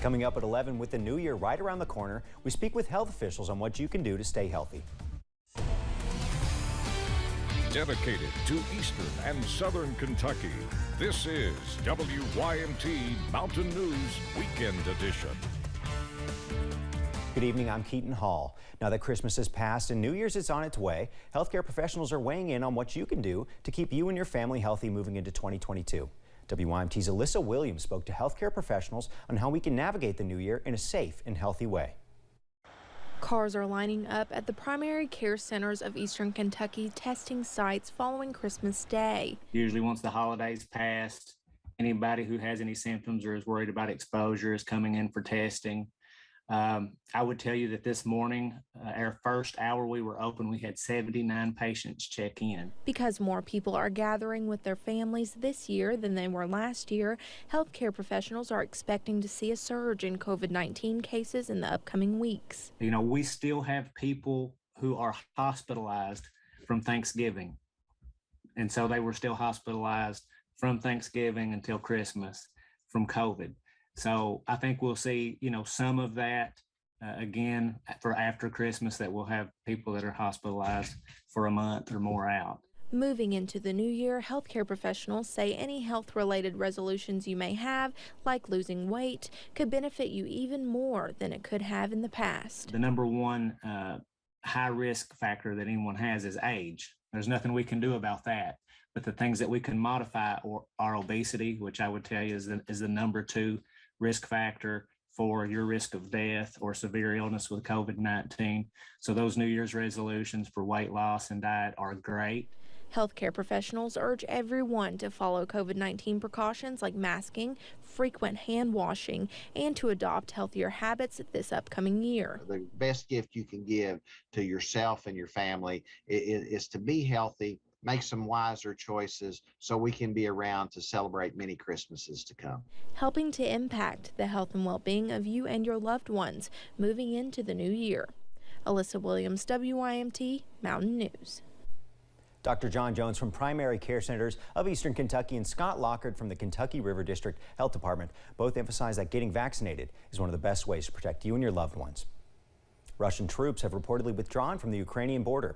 Coming up at 11 with the new year right around the corner, we speak with health officials on what you can do to stay healthy. Dedicated to Eastern and Southern Kentucky, this is WYMT Mountain News Weekend Edition. Good evening, I'm Keaton Hall. Now that Christmas has passed and New Year's is on its way, healthcare professionals are weighing in on what you can do to keep you and your family healthy moving into 2022. WYMT's Alyssa Williams spoke to healthcare professionals on how we can navigate the new year in a safe and healthy way. Cars are lining up at the primary care centers of Eastern Kentucky testing sites following Christmas Day. Usually once the holidays passed, anybody who has any symptoms or is worried about exposure is coming in for testing. I would tell you that this morning, our first hour we were open, we had 79 patients check in. Because more people are gathering with their families this year than they were last year, healthcare professionals are expecting to see a surge in COVID-19 cases in the upcoming weeks. You know, we still have people who are hospitalized from Thanksgiving. And so they were still hospitalized from Thanksgiving until Christmas from COVID. So I think we'll see, some of that again for after Christmas, that we'll have people that are hospitalized for a month or more out. Moving into the new year, healthcare professionals say any health-related resolutions you may have, like losing weight, could benefit you even more than it could have in the past. The number one high-risk factor that anyone has is age. There's nothing we can do about that. But the things that we can modify are obesity, which I would tell you is the number two risk factor for your risk of death or severe illness with COVID-19. So those New Year's resolutions for weight loss and diet are great. Healthcare professionals urge everyone to follow COVID-19 precautions like masking, frequent hand washing, and to adopt healthier habits this upcoming year. The best gift you can give to yourself and your family is to be healthy, make some wiser choices so we can be around to celebrate many Christmases to come. Helping to impact the health and well-being of you and your loved ones moving into the new year. Alyssa Williams, WYMT Mountain News. Dr. John Jones from Primary Care Centers of Eastern Kentucky and Scott Lockard from the Kentucky River District Health Department both emphasize that getting vaccinated is one of the best ways to protect you and your loved ones. Russian troops have reportedly withdrawn from the Ukrainian border.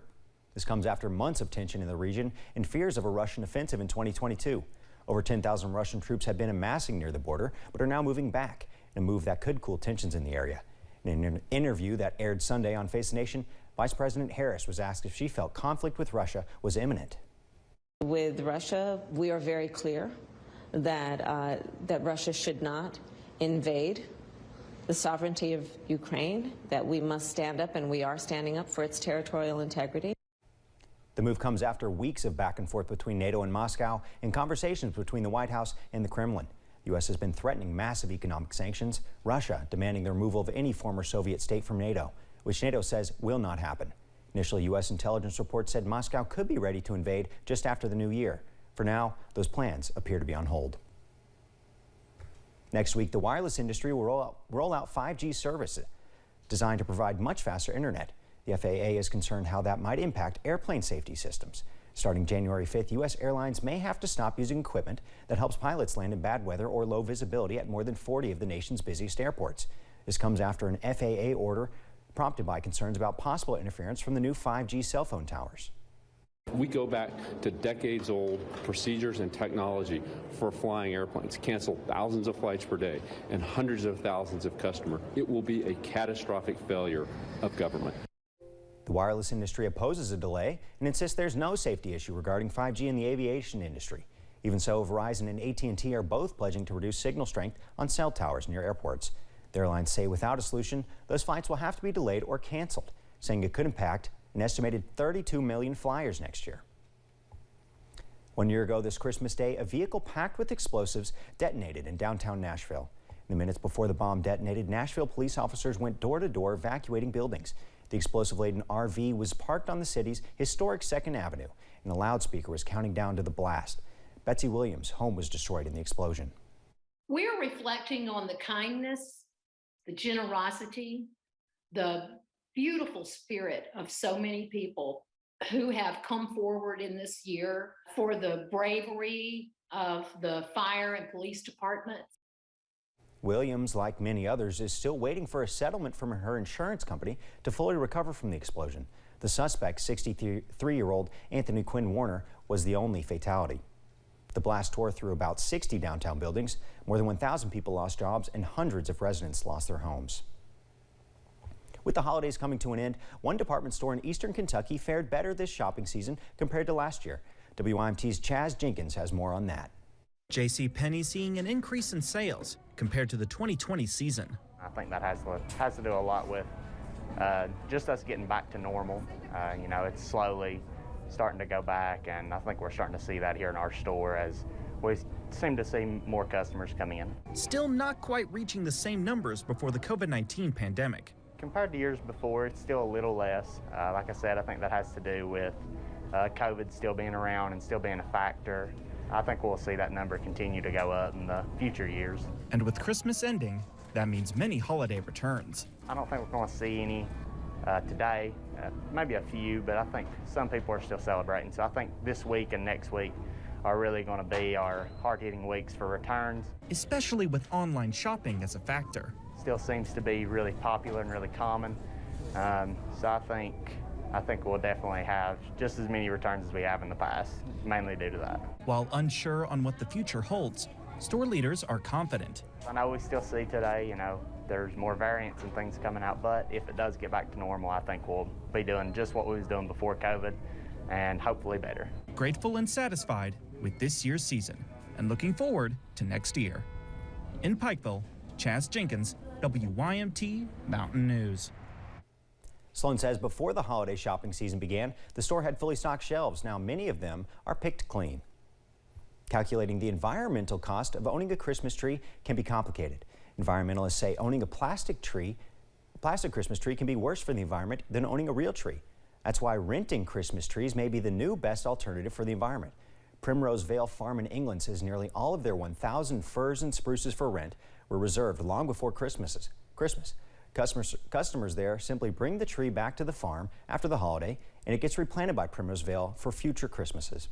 This comes after months of tension in the region and fears of a Russian offensive in 2022. Over 10,000 Russian troops have been amassing near the border, but are now moving back in a move that could cool tensions in the area. In an interview that aired Sunday on Face the Nation, Vice President Harris was asked if she felt conflict with Russia was imminent. With Russia, we are very clear that Russia should not invade the sovereignty of Ukraine, that we must stand up, and we are standing up for its territorial integrity. The move comes after weeks of back and forth between NATO and Moscow and conversations between the White House and the Kremlin. The U.S. has been threatening massive economic sanctions, Russia demanding the removal of any former Soviet state from NATO, which NATO says will not happen. Initial U.S. intelligence reports said Moscow could be ready to invade just after the new year. For now, those plans appear to be on hold. Next week, the wireless industry will roll out 5G services designed to provide much faster internet. The FAA is concerned how that might impact airplane safety systems. Starting January 5th, U.S. airlines may have to stop using equipment that helps pilots land in bad weather or low visibility at more than 40 of the nation's busiest airports. This comes after an FAA order prompted by concerns about possible interference from the new 5G cell phone towers. We go back to decades-old procedures and technology for flying airplanes, cancel thousands of flights per day and hundreds of thousands of customers. It will be a catastrophic failure of government. The wireless industry opposes a delay and insists there's no safety issue regarding 5G in the aviation industry. Even so, Verizon and AT&T are both pledging to reduce signal strength on cell towers near airports. The airlines say without a solution, those flights will have to be delayed or canceled, saying it could impact an estimated 32 million flyers next year. 1 year ago this Christmas Day, a vehicle packed with explosives detonated in downtown Nashville. In the minutes before the bomb detonated, Nashville police officers went door to door evacuating buildings. The explosive-laden RV was parked on the city's historic 2nd Avenue, and a loudspeaker was counting down to the blast. Betsy Williams' home was destroyed in the explosion. We're reflecting on the kindness, the generosity, the beautiful spirit of so many people who have come forward in this year, for the bravery of the fire and police departments. Williams, like many others, is still waiting for a settlement from her insurance company to fully recover from the explosion. The suspect, 63-year-old Anthony Quinn Warner, was the only fatality. The blast tore through about 60 downtown buildings. More than 1,000 people lost jobs and hundreds of residents lost their homes. With the holidays coming to an end, one department store in eastern Kentucky fared better this shopping season compared to last year. WYMT's Chaz Jenkins has more on that. JCPenney seeing an increase in sales compared to the 2020 season. I think that has to do a lot with just us getting back to normal. You know, it's slowly starting to go back, and I think we're starting to see that here in our store as we seem to see more customers coming in. Still not quite reaching the same numbers before the COVID-19 pandemic. Compared to years before, it's still a little less. Like I said, I think that has to do with COVID still being around and still being a factor. I think we'll see that number continue to go up in the future years. And with Christmas ending, that means many holiday returns. I don't think we're going to see any today, maybe a few, but I think some people are still celebrating. So I think this week and next week are really going to be our hard-hitting weeks for returns. Especially with online shopping as a factor. Still seems to be really popular and really common. So I think we'll definitely have just as many returns as we have in the past, mainly due to that. While unsure on what the future holds, store leaders are confident. I know we still see today, you know, there's more variants and things coming out, but if it does get back to normal, I think we'll be doing just what we was doing before COVID and hopefully better. Grateful and satisfied with this year's season and looking forward to next year. In Pikeville, Chaz Jenkins, WYMT Mountain News. Sloan says before the holiday shopping season began, the store had fully stocked shelves. Now many of them are picked clean. Calculating the environmental cost of owning a Christmas tree can be complicated. Environmentalists say owning a plastic Christmas tree can be worse for the environment than owning a real tree. That's why renting Christmas trees may be the new best alternative for the environment. Primrose Vale Farm in England says nearly all of their 1,000 firs and spruces for rent were reserved long before Christmas. Customers there simply bring the tree back to the farm after the holiday, and it gets replanted by Primrose Vale for future Christmases.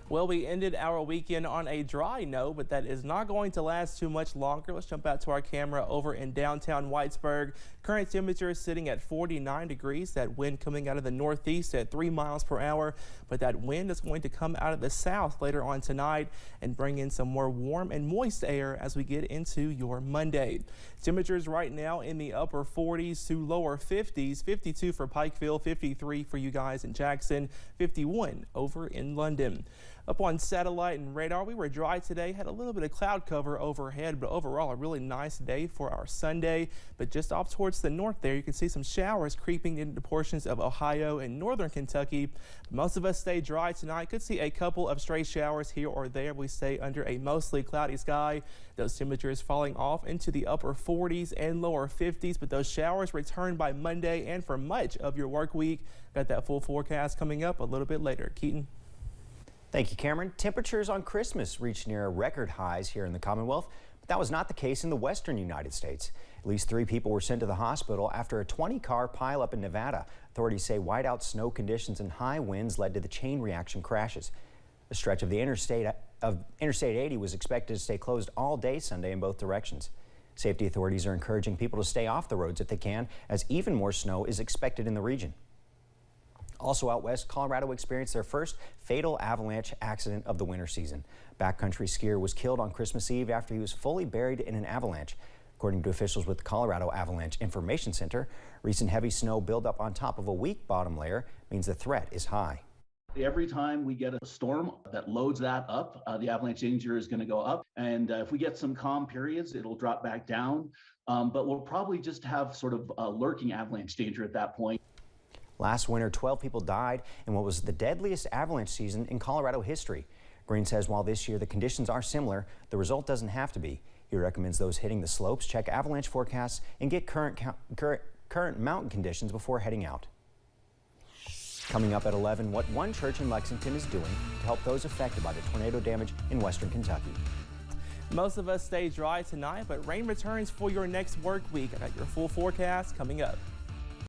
Well, we ended our weekend on a dry note, but that is not going to last too much longer. Let's jump out to our camera over in downtown Whitesburg. Current temperature is sitting at 49 degrees. That wind coming out of the northeast at 3 miles per hour, but that wind is going to come out of the south later on tonight and bring in some more warm and moist air as we get into your Monday. Temperatures right now in the upper 40s to lower 50s, 52 for Pikeville, 53 for you guys in Jackson, 51 over in London. Up on satellite and radar, we were dry today, had a little bit of cloud cover overhead, but overall a really nice day for our Sunday. But just off towards the north there, you can see some showers creeping into portions of Ohio and northern Kentucky. Most of us stay dry tonight. Could see a couple of stray showers here or there. We stay under a mostly cloudy sky. Those temperatures falling off into the upper 40s and lower 50s, but those showers return by Monday and for much of your work week. Got that full forecast coming up a little bit later. Keaton. Thank you, Cameron. Temperatures on Christmas reached near record highs here in the Commonwealth, but that was not the case in the western United States. At least 3 people were sent to the hospital after a 20-car pileup in Nevada. Authorities say whiteout snow conditions and high winds led to the chain reaction crashes. A stretch of Interstate 80 was expected to stay closed all day Sunday in both directions. Safety authorities are encouraging people to stay off the roads if they can, as even more snow is expected in the region. Also out west, Colorado experienced their first fatal avalanche accident of the winter season. Backcountry skier was killed on Christmas Eve after he was fully buried in an avalanche. According to officials with the Colorado Avalanche Information Center, recent heavy snow buildup on top of a weak bottom layer means the threat is high. Every time we get a storm that loads that up, the avalanche danger is going to go up. And if we get some calm periods, it'll drop back down. But we'll probably just have sort of lurking avalanche danger at that point. Last winter, 12 people died in what was the deadliest avalanche season in Colorado history. Green says while this year the conditions are similar, the result doesn't have to be. He recommends those hitting the slopes check avalanche forecasts and get current mountain conditions before heading out. Coming up at 11, what one church in Lexington is doing to help those affected by the tornado damage in western Kentucky. Most of us stay dry tonight, but rain returns for your next work week. I got your full forecast coming up.